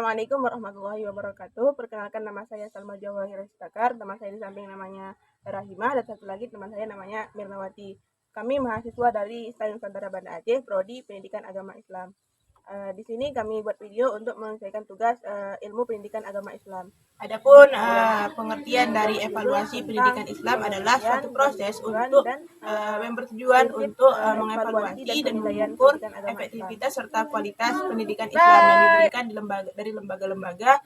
Assalamualaikum warahmatullahi wabarakatuh. Perkenalkan, nama saya Salma Jawahir Sitakar. Teman saya di samping namanya Rahimah, dan satu lagi teman saya namanya Mirnawati. Kami mahasiswa dari ISTAN Nusantara Banda Aceh, Prodi Pendidikan Agama Islam. Di sini kami buat video untuk menyelesaikan tugas ilmu pendidikan agama Islam. Adapun pengertian dari evaluasi pendidikan Islam adalah suatu proses untuk yang bertujuan untuk mengevaluasi dan mengukur efektivitas serta kualitas pendidikan Islam yang diberikan dari lembaga-lembaga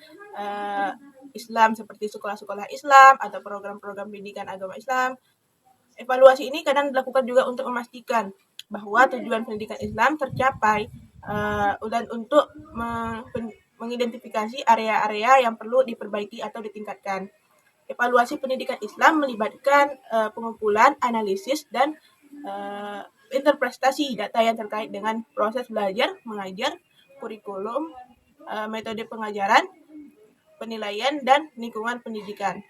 Islam seperti sekolah-sekolah Islam atau program-program pendidikan agama Islam. Evaluasi ini kadang dilakukan juga untuk memastikan bahwa tujuan pendidikan Islam tercapai dan untuk mengidentifikasi area-area yang perlu diperbaiki atau ditingkatkan. Evaluasi pendidikan Islam melibatkan pengumpulan, analisis, dan interpretasi data yang terkait dengan proses belajar, mengajar, kurikulum, metode pengajaran, penilaian, dan lingkungan pendidikan.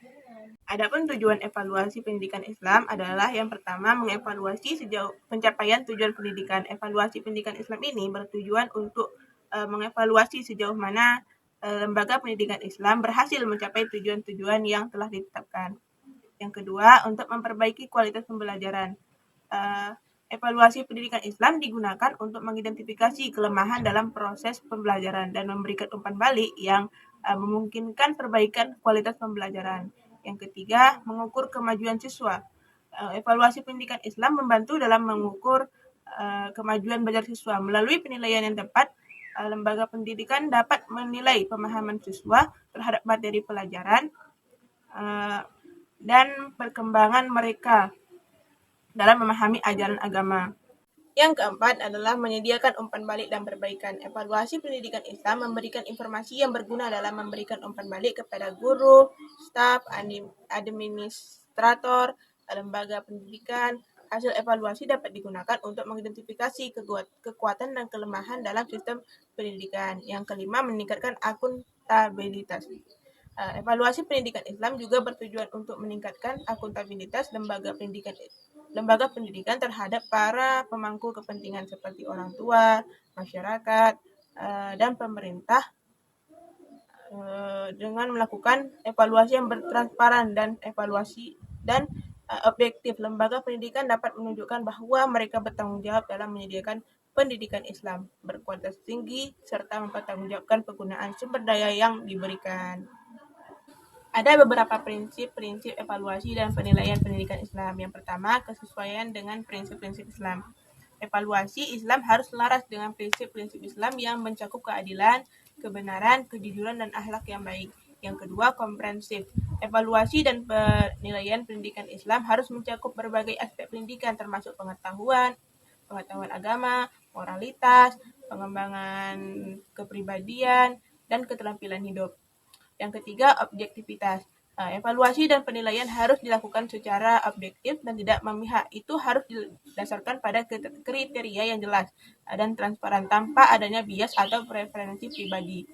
Adapun tujuan evaluasi pendidikan Islam adalah yang pertama, mengevaluasi sejauh pencapaian tujuan pendidikan. Evaluasi pendidikan Islam ini bertujuan untuk mengevaluasi sejauh mana lembaga pendidikan Islam berhasil mencapai tujuan-tujuan yang telah ditetapkan. Yang kedua, untuk memperbaiki kualitas pembelajaran. Evaluasi pendidikan Islam digunakan untuk mengidentifikasi kelemahan dalam proses pembelajaran dan memberikan umpan balik yang memungkinkan perbaikan kualitas pembelajaran. Yang ketiga, mengukur kemajuan siswa. Evaluasi pendidikan Islam membantu dalam mengukur kemajuan belajar siswa. Melalui penilaian yang tepat, lembaga pendidikan dapat menilai pemahaman siswa terhadap materi pelajaran dan perkembangan mereka dalam memahami ajaran agama. Yang keempat adalah menyediakan umpan balik dan perbaikan. Evaluasi pendidikan Islam memberikan informasi yang berguna dalam memberikan umpan balik kepada guru, staf, administrator, lembaga pendidikan. Hasil evaluasi dapat digunakan untuk mengidentifikasi kekuatan dan kelemahan dalam sistem pendidikan. Yang kelima, meningkatkan akuntabilitas. Evaluasi pendidikan Islam juga bertujuan untuk meningkatkan akuntabilitas lembaga pendidikan terhadap para pemangku kepentingan seperti orang tua, masyarakat, dan pemerintah dengan melakukan evaluasi yang bertransparan dan objektif. Lembaga pendidikan dapat menunjukkan bahwa mereka bertanggung jawab dalam menyediakan pendidikan Islam berkualitas tinggi serta mempertanggungjawabkan penggunaan sumber daya yang diberikan. Ada beberapa prinsip evaluasi dan penilaian pendidikan Islam. Yang pertama, kesesuaian dengan prinsip-prinsip Islam. Evaluasi Islam harus selaras dengan prinsip-prinsip Islam yang mencakup keadilan, kebenaran, kejujuran, dan akhlak yang baik. Yang kedua, komprehensif. Evaluasi dan penilaian pendidikan Islam harus mencakup berbagai aspek pendidikan termasuk pengetahuan agama, moralitas, pengembangan kepribadian, dan keterampilan hidup. Yang ketiga, objektivitas. Evaluasi dan penilaian harus dilakukan secara objektif dan tidak memihak. Itu harus didasarkan pada kriteria yang jelas dan transparan tanpa adanya bias atau preferensi pribadi.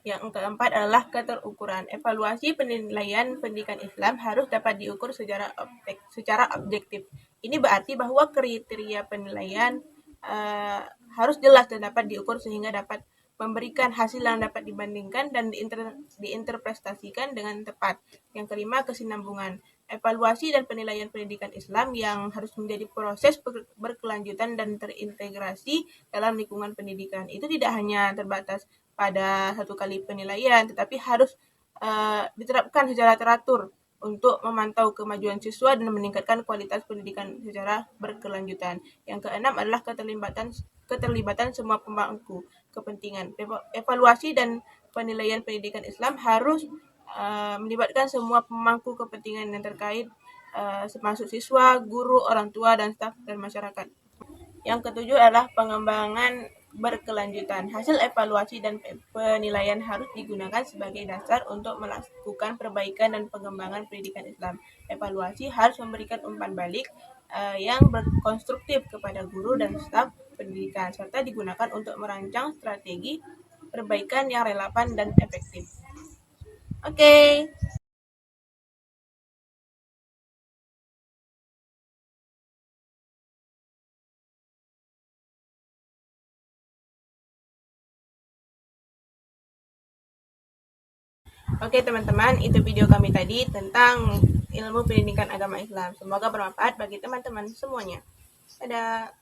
Yang keempat adalah keterukuran. Evaluasi penilaian pendidikan Islam harus dapat diukur secara objektif. Ini berarti bahwa kriteria penilaian harus jelas dan dapat diukur sehingga dapat memberikan hasil yang dapat dibandingkan dan diinterpretasikan dengan tepat. Yang kelima, kesinambungan. Evaluasi dan penilaian pendidikan Islam yang harus menjadi proses berkelanjutan dan terintegrasi dalam lingkungan pendidikan. Itu tidak hanya terbatas pada satu kali penilaian, tetapi harus diterapkan secara teratur untuk memantau kemajuan siswa dan meningkatkan kualitas pendidikan secara berkelanjutan. Yang keenam adalah keterlibatan semua pemangku kepentingan. Evaluasi dan penilaian pendidikan Islam harus melibatkan semua pemangku kepentingan yang terkait, termasuk siswa, guru, orang tua, dan staf dan masyarakat. Yang ketujuh adalah pengembangan berkelanjutan. Hasil evaluasi dan penilaian harus digunakan sebagai dasar untuk melakukan perbaikan dan pengembangan pendidikan Islam. Evaluasi harus memberikan umpan balik yang berkonstruktif kepada guru dan staf pendidikan, serta digunakan untuk merancang strategi perbaikan yang relevan dan efektif. Oke. Oke teman-teman, itu video kami tadi tentang ilmu pendidikan agama Islam. Semoga bermanfaat bagi teman-teman semuanya. Dadah.